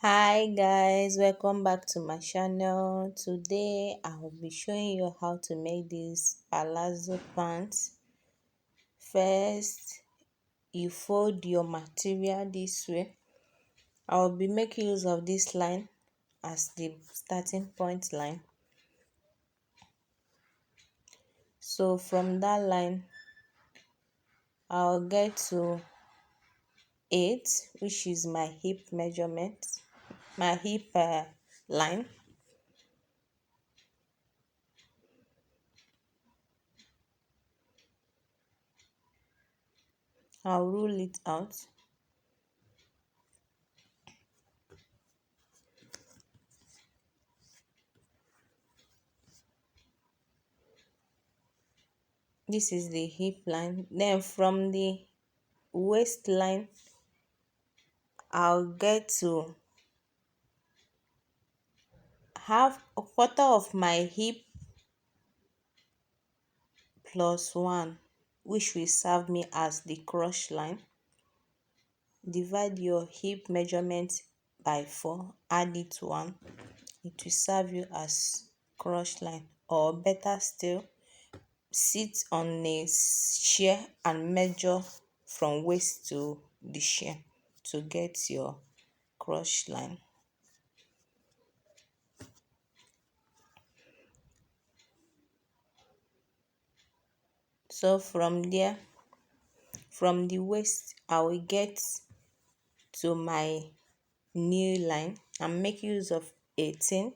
Hi guys, welcome back to my channel. Today I will be showing you how to make this palazzo pants. First, you fold your material this way. I will be making use of this line as the starting point line. So from that line, I'll get to 8, which is my hip measurement, my hip line. I'll rule it out. This is the hip line. Then from the waistline, I'll get to have a quarter of my hip plus 1, which will serve me as the cross line. Divide your hip measurement by 4, add it 1. It will serve you as cross line, or better still, sit on a chair and measure from waist to the chair to get your cross line. So from there, from the waist, I will get to my new line and make use of 18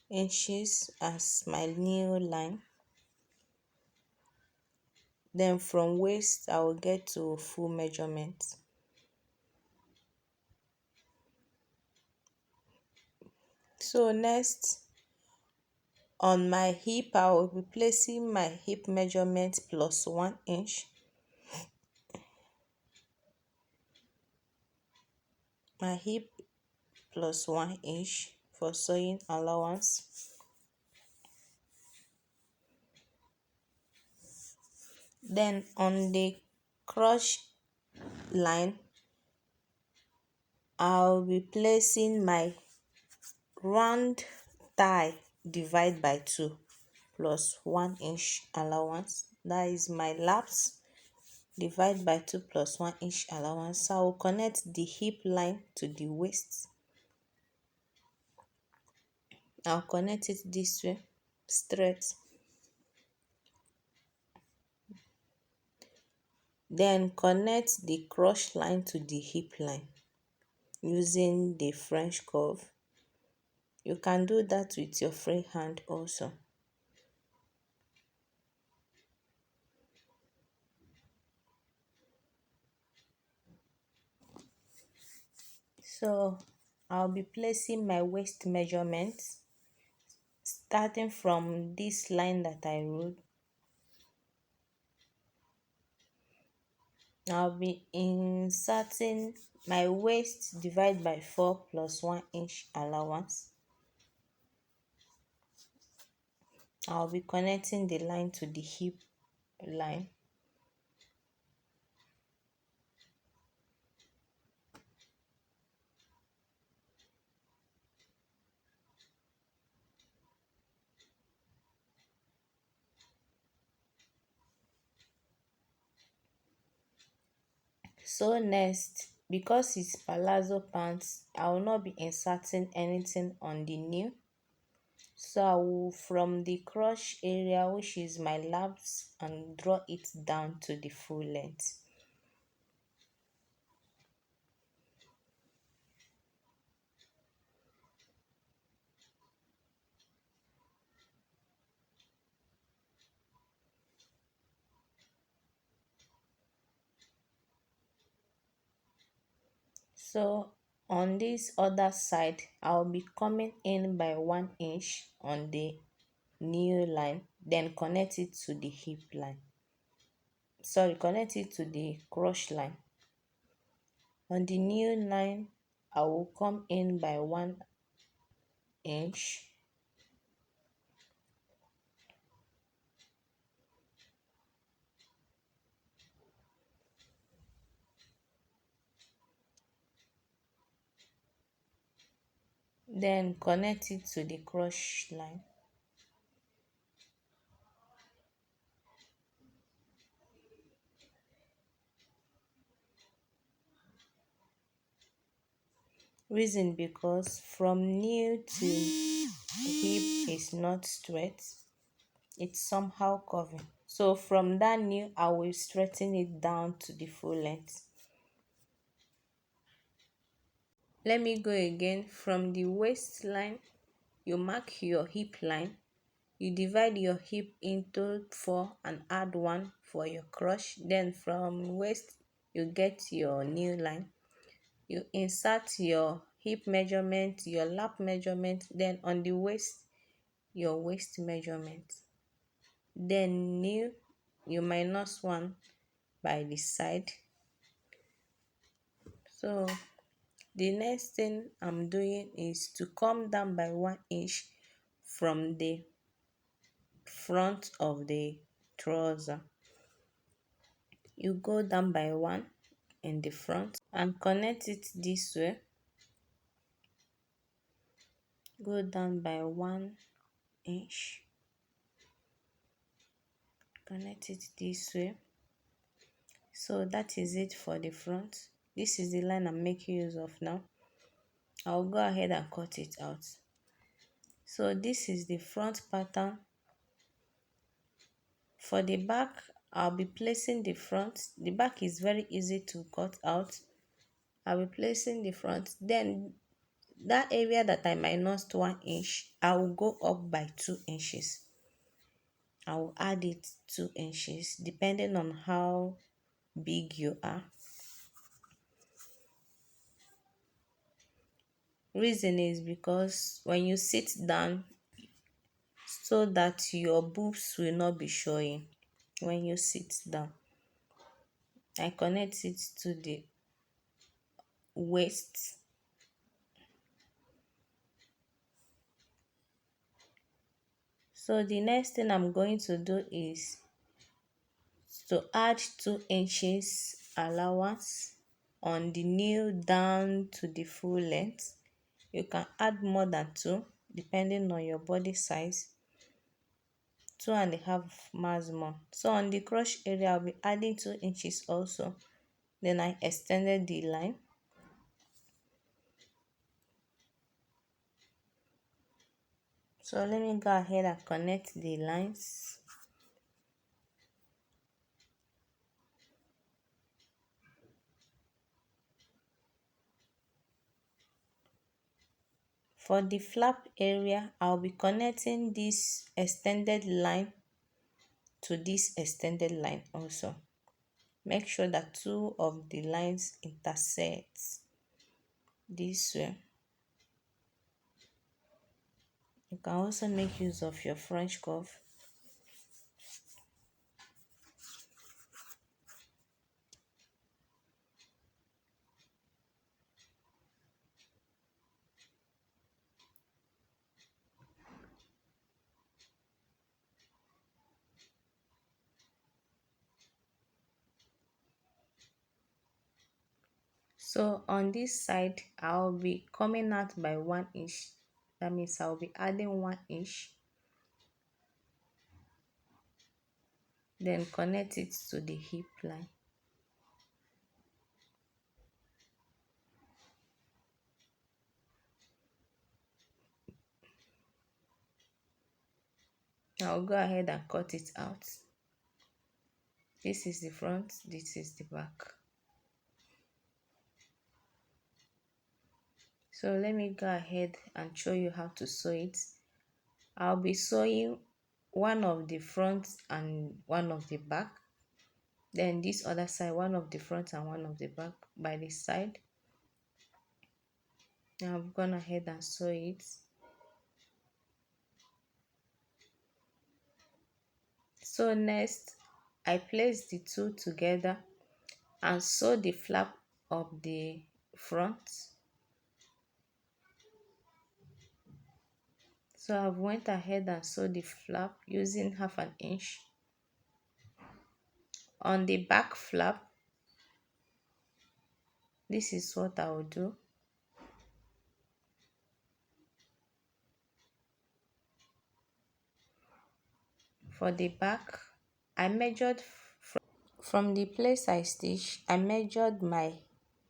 inches as my new line. Then from waist, I will get to full measurement. So next, on my hip, I will be placing my hip measurement plus 1 inch. My hip plus 1 inch for sewing allowance. Then on the crotch line, I'll be placing my round thigh divide by 2 plus 1 inch allowance. That is my laps divide by 2 plus 1 inch allowance. So I will connect the hip line to the waist. I'll connect it this way, straight. Then connect the cross line to the hip line using the French curve. You can do that with your free hand also. So I'll be placing my waist measurement starting from this line that I wrote. I'll be inserting my waist divide by 4 plus 1 inch allowance. I'll be connecting the line to the hip line. So next, because it's palazzo pants, I will not be inserting anything on the new. So I will from the crotch area, which is my laps, and draw it down to the full length. So on this other side, I'll be coming in by 1 inch on the new line, then connect it to the hip line. Sorry, connect it to the cross line. On the new line, I will come in by 1 inch. Then connect it to the cross line. Reason because from knee to hip is not straight, it's somehow curving. So from that knee, I will straighten it down to the full length. Let me go again. From the waistline, you mark your hip line. You divide your hip into 4 and add 1 for your cross. Then from waist, you get your knee line. You insert your hip measurement, your lap measurement, then on the waist, your waist measurement. Then knee, you minus 1 by the side. So the next thing I'm doing is to come down by 1 inch from the front of the trouser. You go down by 1 in the front and connect it this way. Go down by 1 inch, connect it this way. So that is it for the front. This is the line I'm making use of now. I'll go ahead and cut it out. So this is the front pattern. For the back, I'll be placing the front. The back is very easy to cut out. I'll be placing the front. Then that area that I minused 1 inch, I will go up by 2 inches. I will add it 2 inches depending on how big you are. Reason is because when you sit down, so that your boobs will not be showing when you sit down. I connect it to the waist. So the next thing I'm going to do is to add 2 inches allowance on the nail down to the full length. You can add more than 2 depending on your body size. 2.5 maximum. So on the crotch area, I'll be adding 2 inches also. Then I extended the line. So let me go ahead and connect the lines. For the flap area, I'll be connecting this extended line to this extended line also. Make sure that 2 of the lines intersect this way. You can also make use of your French curve. So on this side, I'll be coming out by 1 inch. That means I'll be adding 1 inch. Then connect it to the hip line. I'll go ahead and cut it out. This is the front, this is the back. So let me go ahead and show you how to sew it. I'll be sewing one of the front and one of the back. Then this other side, one of the front and one of the back by the side. Now I've gone ahead and sew it. So next, I place the two together and sew the flap of the front. So I've went ahead and sewed the flap using 1/2 inch. On the back flap, this is what I will do. For the back, I measured from the place I stitched. I measured my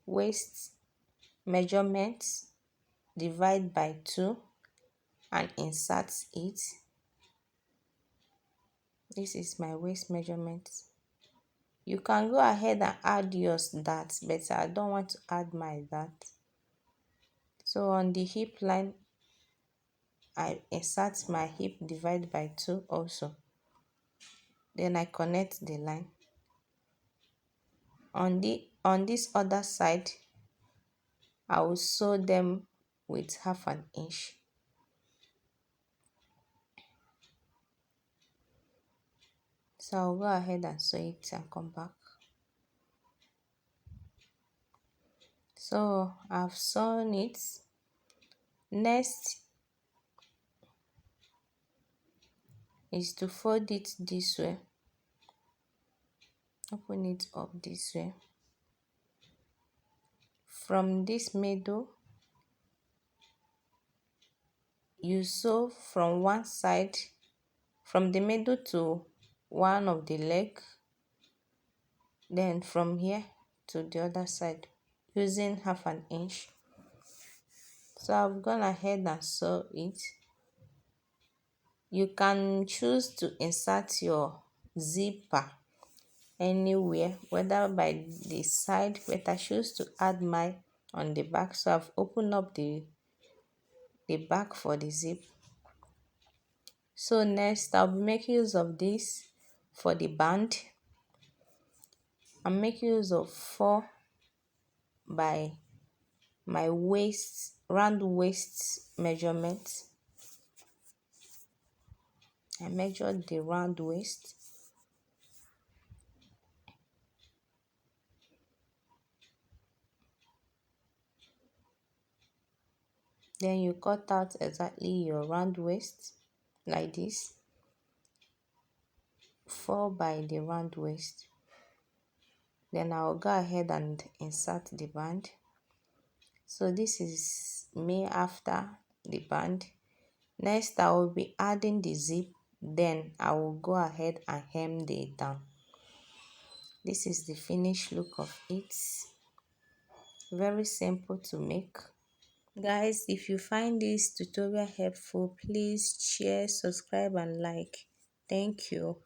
waist measurement, divide by 2 and insert it. This is my waist measurement. You can go ahead and add yours that, but I don't want to add my that. So on the hip line, I insert my hip, divide by 2 also. Then I connect the line. On this other side, I will sew them with 1/2 inch. So I'll go ahead and sew it and come back. So I've sewn it. Next is to fold it this way. Open it up this way. From this middle, you sew from one side, from the middle to one of the leg, then from here to the other side using 1/2 inch. So I've gone ahead and sew it. You can choose to insert your zipper anywhere, whether by the side, but I choose to add mine on the back. So I've opened up the back for the zip. So next I'll make use of this for the band. I'll make use of 4 by my waist, round waist measurement. I measured the round waist. Then you cut out exactly your round waist like this. 4 by the round waist. Then I'll go ahead and insert the band. So this is me after the band. Next I will be adding the zip, then I will go ahead and hem it down. This is the finished look of it. Very simple to make. Guys, if you find this tutorial helpful, please share, subscribe and like. Thank you.